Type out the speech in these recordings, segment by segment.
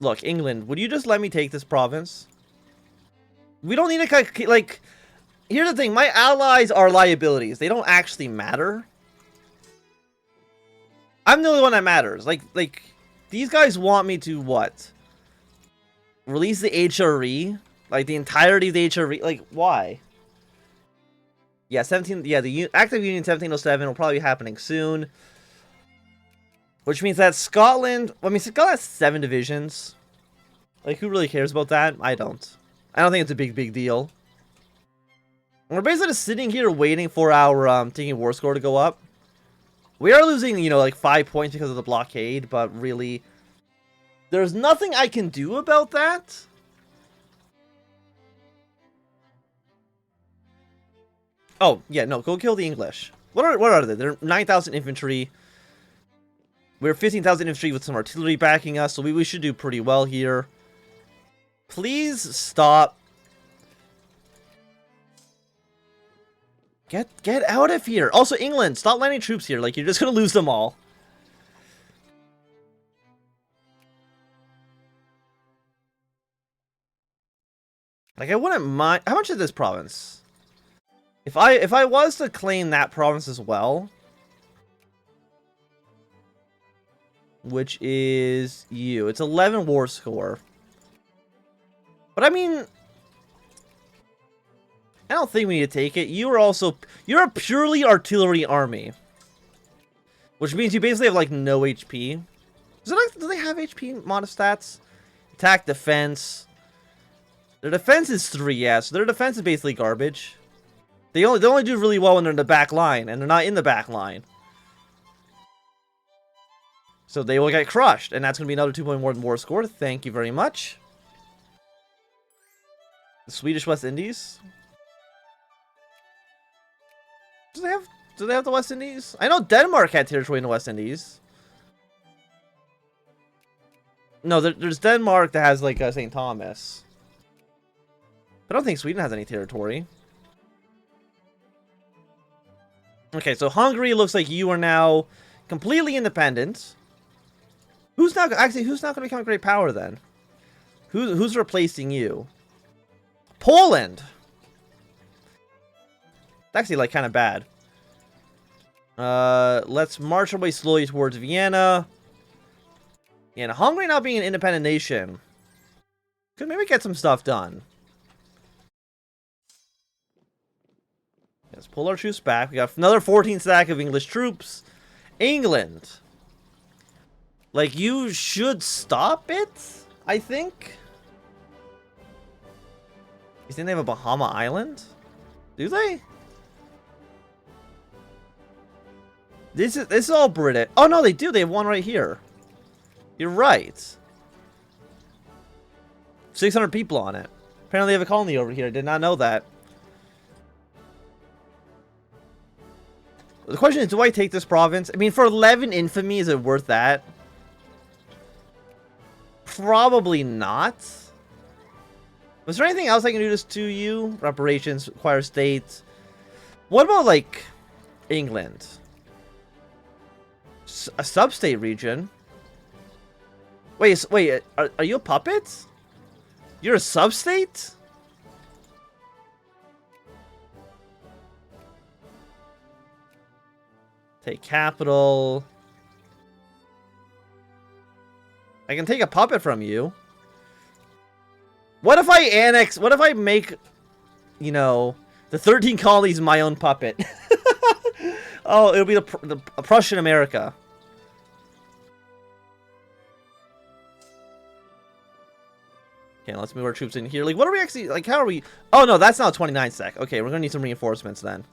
Look, England, would you just let me take this province? We don't need to, like... Here's the thing, my allies are liabilities. They don't actually matter. I'm the only one that matters. Like, these guys want me to what? Release the HRE? Like, the entirety of the HRE? Like, why? Yeah, 17... Yeah, the Act of Union 1707 will probably be happening soon. Which means that Scotland... I mean, Scotland has 7 divisions. Like, who really cares about that? I don't. I don't think it's a big deal. We're basically just sitting here waiting for our taking war score to go up. We are losing, you know, like 5 points because of the blockade, but really, there's nothing I can do about that. Oh, yeah, no, go kill the English. What are they? They're 9,000 infantry. We're 15,000 infantry with some artillery backing us, so we should do pretty well here. Please stop. Get out of here. Also, England, stop landing troops here. Like, you're just gonna lose them all. Like, I wouldn't mind. How much is this province? If I was to claim that province as well, which is you, it's 11 war score. But I mean, I don't think we need to take it. You're a purely artillery army. Which means you basically have, like, no HP. Do they have HP mod stats? Attack, defense. Their defense is 3, yeah, so their defense is basically garbage. They only do really well when they're in the back line, and they're not in the back line. So they will get crushed, and that's going to be another 2 point more than war score. Thank you very much. The Swedish West Indies. Do they have the West Indies? I know Denmark had territory in the West Indies. No, there's Denmark that has, like, St. Thomas. I don't think Sweden has any territory. Okay, so Hungary looks like you are now completely independent. Who's not going to become a great power then? Who's replacing you? Poland. It's actually, like, kind of bad. Let's march our way slowly towards Vienna. And Hungary not being an independent nation could maybe get some stuff done. Let's pull our troops back. We got another 14 stack of English troops. England. Like, you should stop it, I think. You think they have a Bahama Island? Do they? This is all British. Oh, no, they do. They have one right here. You're right. 600 people on it. Apparently they have a colony over here. I did not know that. The question is, do I take this province? I mean, for 11 infamy, is it worth that? Probably not. Was there anything else I can do this to you? Reparations, acquire states. What about, like, England? A sub-state region? Wait, are you a puppet? You're a sub-state? Take capital. I can take a puppet from you. What if I make, you know, the 13 colonies my own puppet? Oh, it'll be the Prussian America. Okay, let's move our troops in here. Like, what are we actually, like, how are we? Oh, no, that's not a 29 sec. Okay, we're gonna need some reinforcements then.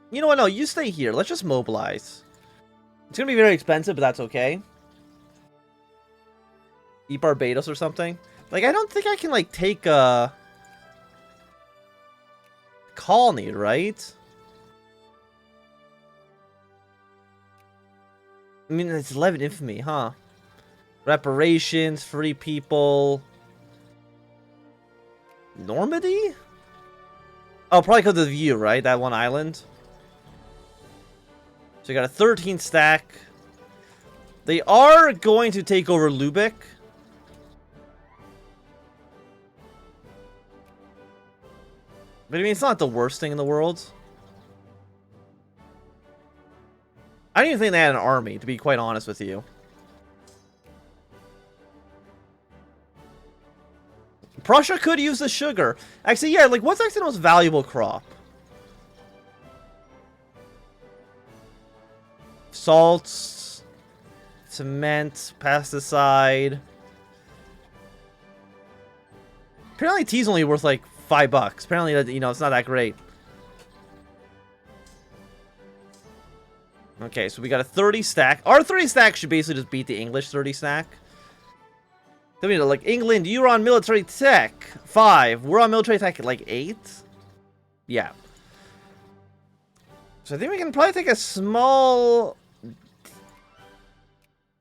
You know what? No, you stay here. Let's just mobilize. It's gonna be very expensive, but that's okay. Eat Barbados or something. Like, I don't think I can, like, take a colony, right? I mean, it's 11 infamy, huh? Reparations, free people. Normandy? Oh, probably because of the view, right? That one island. So you got a 13 stack. They are going to take over Lübeck. But I mean, it's not the worst thing in the world. I don't even think they had an army, to be quite honest with you. Prussia could use the sugar. Actually, yeah, like, what's actually the most valuable crop? Salts, cement, pesticide. Apparently tea's only worth like $5. Apparently, you know, it's not that great. Okay, so we got a 30 stack. Our 30 stack should basically just beat the English 30 stack. Then we know, like, England, you're on military tech 5. We're on military tech at like 8. Yeah. So I think we can probably take a small...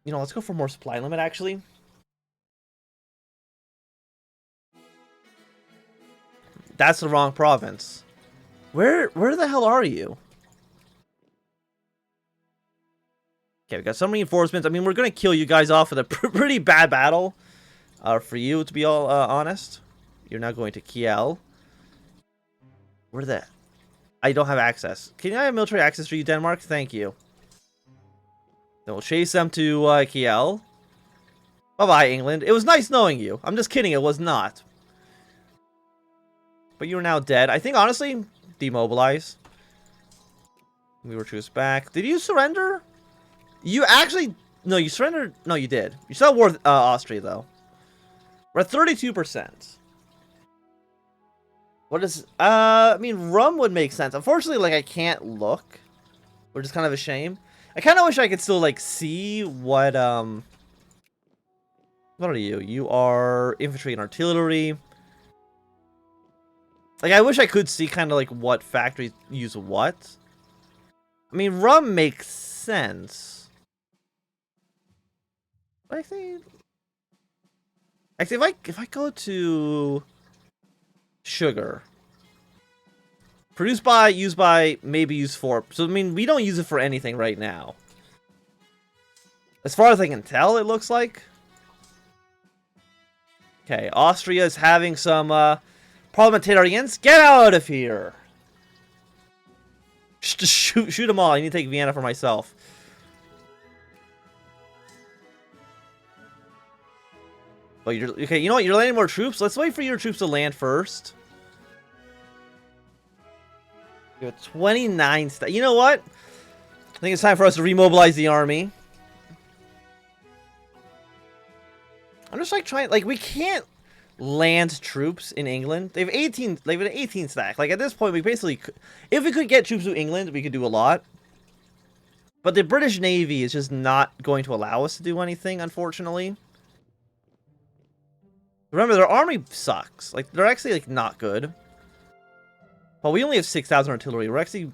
You know, let's go for more supply limit, actually. That's the wrong province. Where the hell are you? Okay, we got some reinforcements. I mean, we're gonna kill you guys off with a pretty bad battle. For you, to be all honest. You're now going to Kiel. Where the... I don't have access. Can I have military access for you, Denmark? Thank you. Then we'll chase them to Kiel. Bye-bye, England. It was nice knowing you. I'm just kidding, it was not. But you are now dead. I think, honestly, demobilize. We were troops back. Did you surrender? You actually... No, you surrendered... No, you did. You still war Austria, though. We're at 32%. What is... I mean, rum would make sense. Unfortunately, like, I can't look. Which is kind of a shame. I kind of wish I could still, like, see what, What are you? You are infantry and artillery. Like, I wish I could see kind of, like, what factories use what. I mean, rum makes sense. But I think... Actually, if I go to... Sugar. Produced by, used by, maybe used for. So, I mean, we don't use it for anything right now. As far as I can tell, it looks like. Okay, Austria is having some, parliamentarians. Get out of here! Just shoot them all. I need to take Vienna for myself. Oh, you're... Okay, you know what? You're landing more troops? Let's wait for your troops to land first. You have 29 staff. You know what? I think it's time for us to remobilize the army. I'm just like trying, like, we can't land troops in England. They have 18, they have an 18 stack. Like, at this point, we basically could, if we could get troops to England, we could do a lot. But the British Navy is just not going to allow us to do anything, unfortunately. Remember, their army sucks. Like, they're actually, like, not good. Well, we only have 6,000 artillery. We're actually...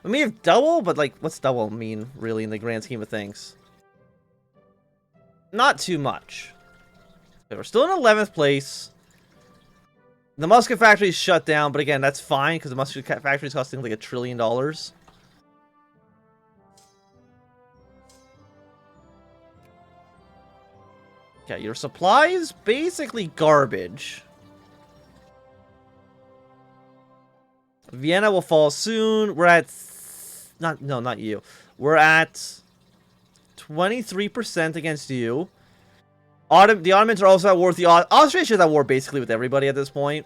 I mean, we have double, but, like, what's double mean, really, in the grand scheme of things? Not too much. Okay, we're still in 11th place. The musket factory is shut down, but again, that's fine, because the musket factory is costing, like, $1 trillion. Okay, your supply is basically garbage. Vienna will fall soon. We're at... not you. We're at 23% against you. The Ottomans are also at war with the... Austria is at war basically with everybody at this point.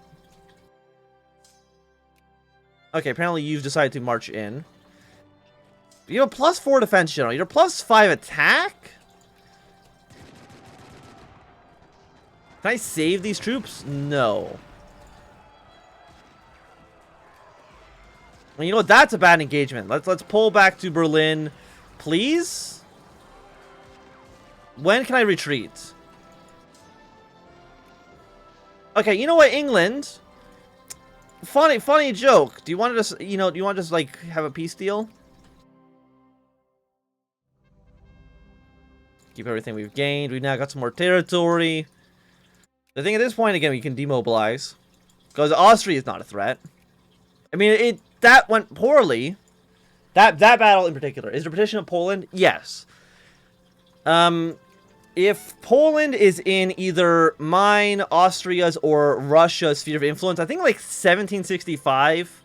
Okay, apparently you've decided to march in. You have a +4 defense general. You're +5 attack? Can I save these troops? No. Well, you know what? That's a bad engagement. Let's pull back to Berlin, please. When can I retreat? Okay, you know what, England? Funny joke. Do you want to just, you know, do you want to just like have a peace deal? Keep everything we've gained. We've now got some more territory. The thing at this point, again, we can demobilize because Austria is not a threat. I mean, that went poorly. That battle in particular. Is there partition of Poland? Yes. If Poland is in either mine, Austria's, or Russia's sphere of influence, I think like 1765,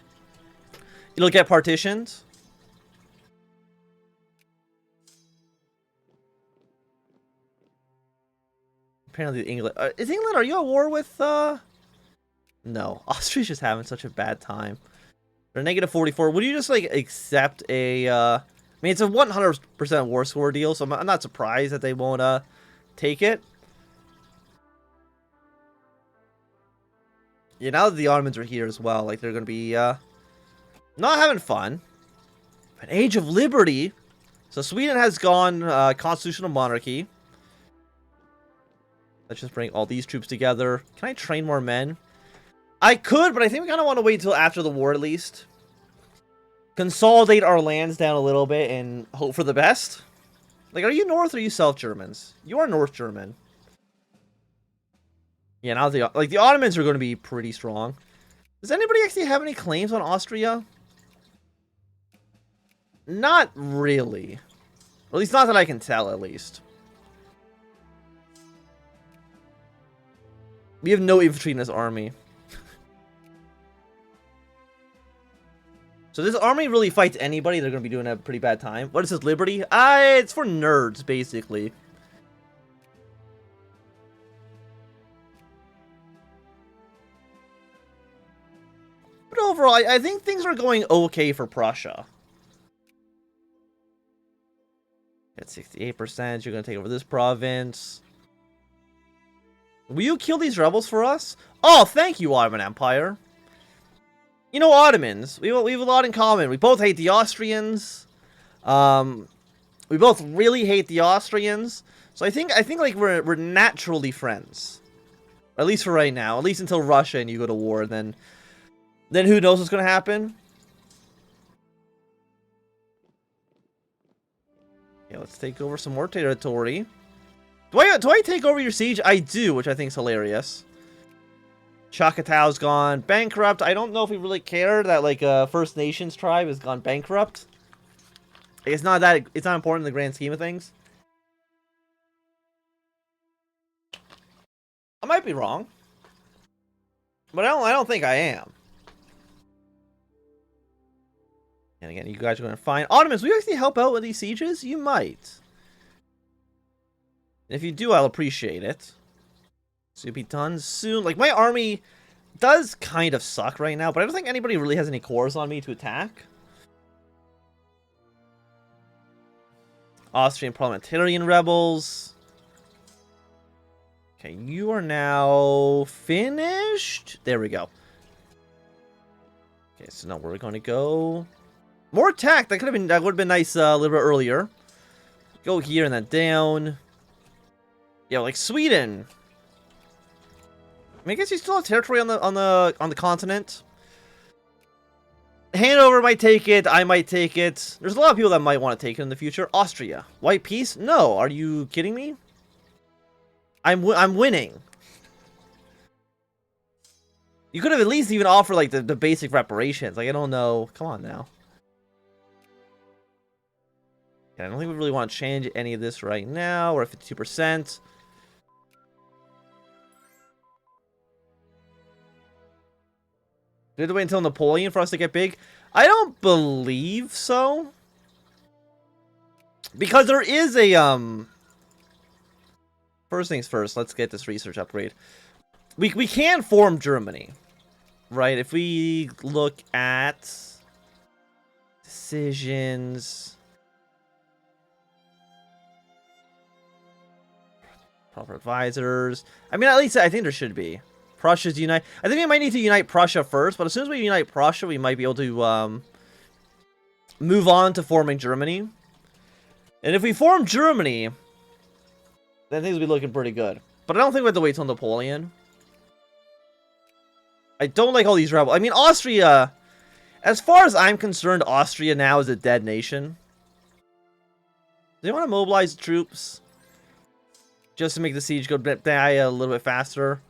it'll get partitioned. Apparently England... is England... Are you at war with... No. Austria's just having such a bad time. They're negative 44. Would you just, like, accept a... I mean, it's a 100% war score deal, so I'm not surprised that they won't, take it. Yeah, now that the Ottomans are here as well, like, they're gonna be, not having fun. An age of liberty. So Sweden has gone, constitutional monarchy. Let's just bring all these troops together. Can I train more men? I could, but I think we kind of want to wait until after the war at least. Consolidate our lands down a little bit and hope for the best. Like, are you North or are you South Germans? You are North German. Yeah, now the Ottomans are going to be pretty strong. Does anybody actually have any claims on Austria? Not really. At least not that I can tell, at least. We have no infantry in this army. So this army really fights anybody, they're going to be doing a pretty bad time. What is this, Liberty? It's for nerds, basically. But overall, I think things are going okay for Prussia. At 68%, you're going to take over this province. Will you kill these rebels for us? Oh, thank you, Ottoman Empire. You know, Ottomans, we have a lot in common. We both hate the Austrians. We both really hate the Austrians. So I think like we're naturally friends. At least for right now. At least until Russia and you go to war. Then who knows what's going to happen? Yeah, let's take over some more territory. Do I take over your siege? I do, which I think is hilarious. Choctaw's gone bankrupt. I don't know if we really care that like a First Nations tribe has gone bankrupt. It's not important in the grand scheme of things. I might be wrong, but I don't think I am. And again, you guys are going to find Ottomans. Will you actually help out with these sieges? You might. And if you do, I'll appreciate it. So you'll be done soon. Like, my army does kind of suck right now, but I don't think anybody really has any cores on me to attack. Austrian parliamentarian rebels. Okay, you are now finished. There we go. Okay, so now we're going to go more attack. That would have been nice a little bit earlier. Go here and then down. Yeah, like Sweden. I mean, I guess you still have territory on the continent. Hanover might take it. I might take it. There's a lot of people that might want to take it in the future. Austria, white peace? No, are you kidding me? I'm winning. You could have at least even offered like the basic reparations. Like, I don't know. Come on now. Yeah, I don't think we really want to change any of this right now. We're at 52%. Did we wait until Napoleon for us to get big? I don't believe so. Because there is a, first things first, let's get this research upgrade. We can form Germany, right? If we look at decisions, proper advisors. I mean, at least I think there should be. Prussia's unite. I think we might need to unite Prussia first, but as soon as we unite Prussia, we might be able to move on to forming Germany. And if we form Germany, then things will be looking pretty good. But I don't think we have to wait till Napoleon. I don't like all these rebels. I mean, Austria, as far as I'm concerned, Austria now is a dead nation. Do you want to mobilize troops? Just to make the siege go die a little bit faster.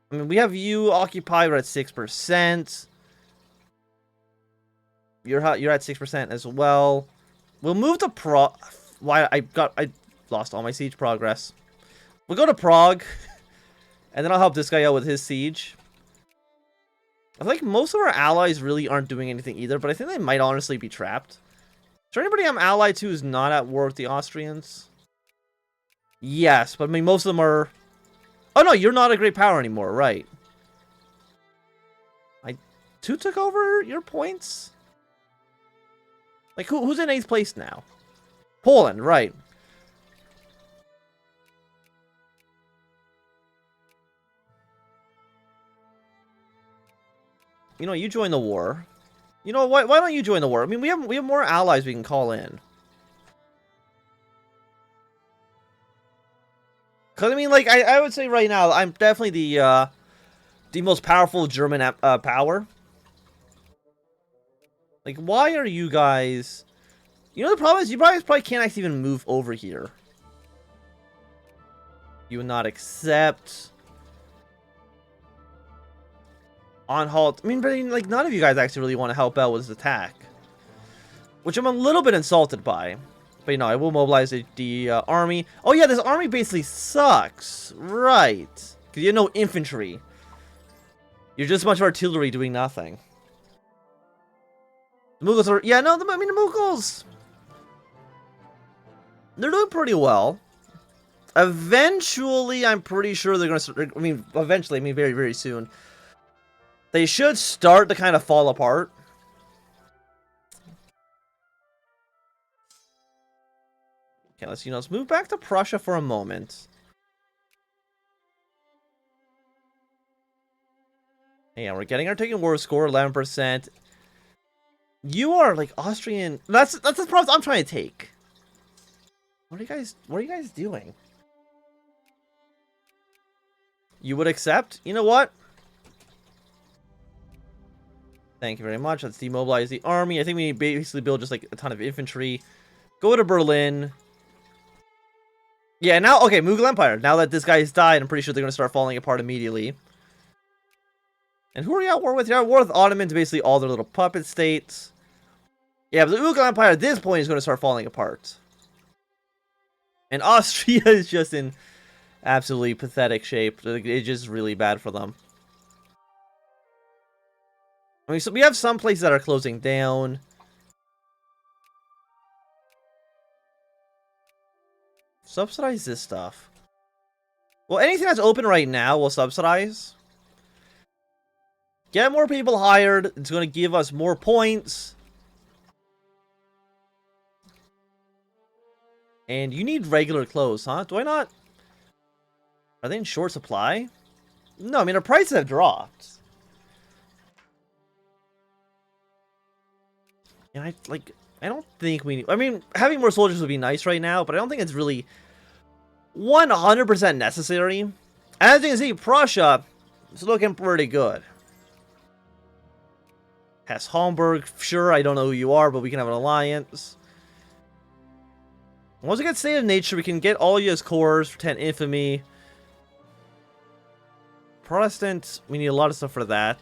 I mean, we have you occupied. We're at 6%. You're at 6% as well. We'll move to Prague. Why I lost all my siege progress. We'll go to Prague, and then I'll help this guy out with his siege. I think most of our allies really aren't doing anything either, but I think they might honestly be trapped. Is there anybody I'm allied to who's not at war with the Austrians? Yes, but I mean most of them are. Oh no, you're not a great power anymore, right? Two took over your points? Like, who's in 8th place now? Poland, right. You know, you join the war. You know, why don't you join the war? I mean, we have more allies we can call in. Because, I mean, like, I would say right now, I'm definitely the most powerful German power. Like, why are you guys... You know, the problem is you probably can't actually even move over here. You would not accept. On halt. I mean, but like, none of you guys actually really want to help out with this attack. Which I'm a little bit insulted by. But, you know, I will mobilize the army. Oh, yeah, this army basically sucks. Right. Because you have no infantry. You're just a bunch of artillery doing nothing. The Mughals are... Yeah, no, I mean, the Mughals... They're doing pretty well. Eventually, I'm pretty sure they're going to... I mean, eventually, I mean very, very soon. They should start to kind of fall apart. Okay, let's move back to Prussia for a moment. Yeah, we're getting our taking war score, 11%. You are like Austrian. That's the problem I'm trying to take. What are you guys doing? You would accept? You know what? Thank you very much. Let's demobilize the army. I think we need to basically build just like a ton of infantry. Go to Berlin. Yeah, now, okay, Mughal Empire. Now that this guy's died, I'm pretty sure they're going to start falling apart immediately. And who are you at war with? You're at war with Ottomans, basically all their little puppet states. Yeah, but the Mughal Empire at this point is going to start falling apart. And Austria is just in absolutely pathetic shape. It's just really bad for them. I mean, so we have some places that are closing down. Subsidize this stuff. Well, anything that's open right now we'll subsidize. Get more people hired. It's going to give us more points. And you need regular clothes, huh? Do I not? Are they in short supply? No, I mean, our prices have dropped. And I don't think we need... I mean, having more soldiers would be nice right now, but I don't think it's really 100% necessary. As you can see, Prussia is looking pretty good. Hesse Homburg, sure, I don't know who you are, but we can have an alliance. Once we get State of Nature, we can get all U.S. cores for 10 infamy. Protestant, we need a lot of stuff for that.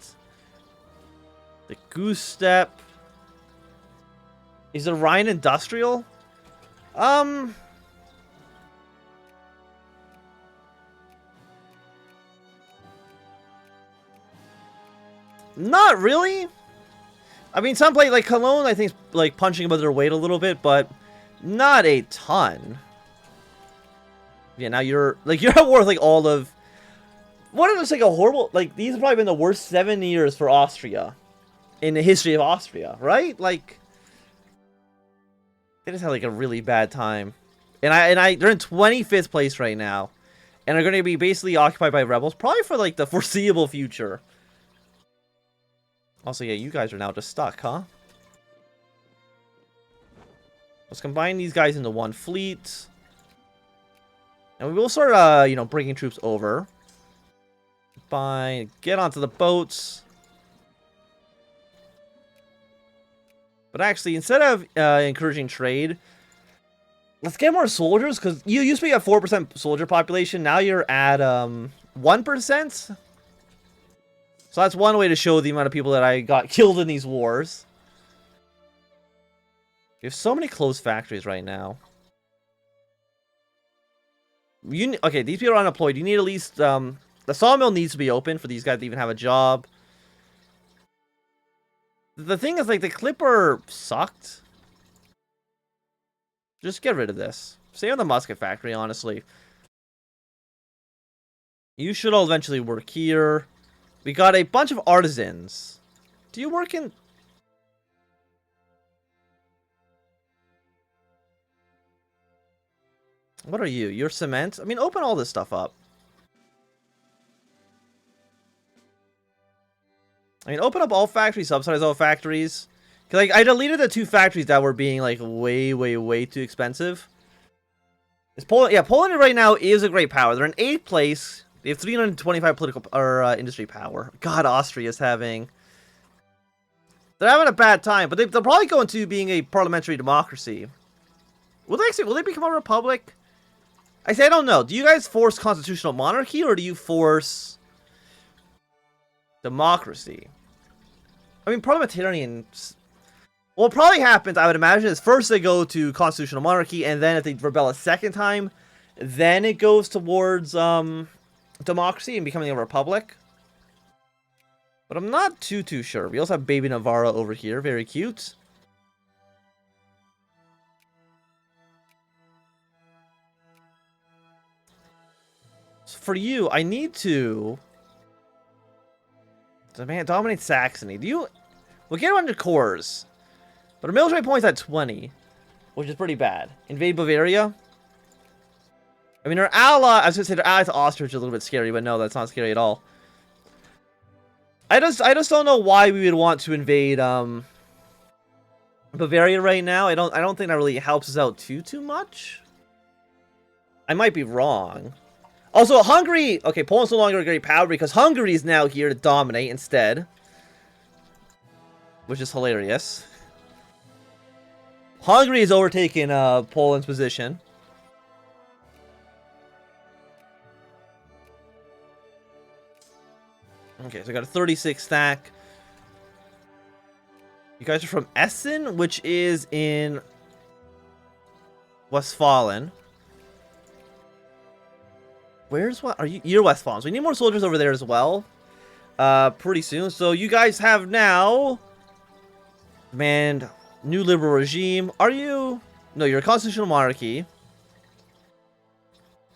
The Goose Steppe. Is the Rhine industrial? Not really. I mean, some play like Cologne, I think, is like punching above their weight a little bit, but not a ton. Yeah, now you're at war with like all of. What is like a horrible like these have probably been the worst 7 years for Austria in the history of Austria, right? Like they just had like a really bad time, and they're in 25th place right now, and are going to be basically occupied by rebels probably for like the foreseeable future. Also, yeah, you guys are now just stuck, huh? Let's combine these guys into one fleet. And we will start, you know, bringing troops over. Fine. Get onto the boats. But actually, instead of encouraging trade, let's get more soldiers. Because you used to be at 4% soldier population. Now you're at 1%. So that's one way to show the amount of people that I got killed in these wars. You have so many closed factories right now. Okay, these people are unemployed. You need at least, the sawmill needs to be open for these guys to even have a job. The thing is, like, the clipper sucked. Just get rid of this. Stay on the musket factory, honestly. You should all eventually work here. We got a bunch of artisans. Do you work in... What are you? You're cement? I mean, open all this stuff up. I mean, open up all factories, subsidize all factories. Cause, like, I deleted the 2 factories that were being, like, way too expensive. Is Poland? Yeah, Poland right now is a great power. They're in 8th place. They have 325 political or industry power. God, Austria is having... They're having a bad time, but they'll probably go into being a parliamentary democracy. Will they become a republic? I say I don't know. Do you guys force constitutional monarchy, or do you force democracy? I mean, parliamentarian... What probably happens, I would imagine, is first they go to constitutional monarchy, and then if they rebel a second time, then it goes towards democracy and becoming a republic. But I'm not too sure. We also have baby Navarra over here. Very cute. So for you, I need to... dominate Saxony. Do you... We'll get 100 cores. But our military points at 20. Which is pretty bad. Invade Bavaria. I mean, our ally... I was going to say their ally to Austria is a little bit scary, but no, that's not scary at all. I just don't know why we would want to invade Bavaria right now. I don't think that really helps us out too much. I might be wrong. Also, Hungary... Okay, Poland's no longer a great power because Hungary is now here to dominate instead. Which is hilarious. Hungary has overtaken Poland's position. Okay, so I got a 36 stack. You guys are from Essen, which is in Westfalen. Where's what? Are you? You're Westfalen. So we need more soldiers over there as well. Pretty soon. So you guys have now demand new liberal regime. Are you? No, you're a constitutional monarchy.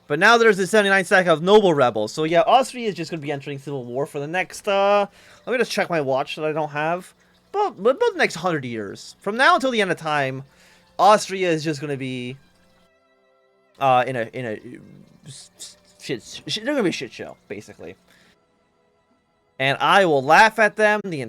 But now there's this 79 stack of noble rebels. So yeah, Austria is just going to be entering civil war for the next, let me just check my watch that I don't have. But the next 100 years. From now until the end of time, Austria is just going to be, in a shit, they're going to be a shit show, basically. And I will laugh at them the entire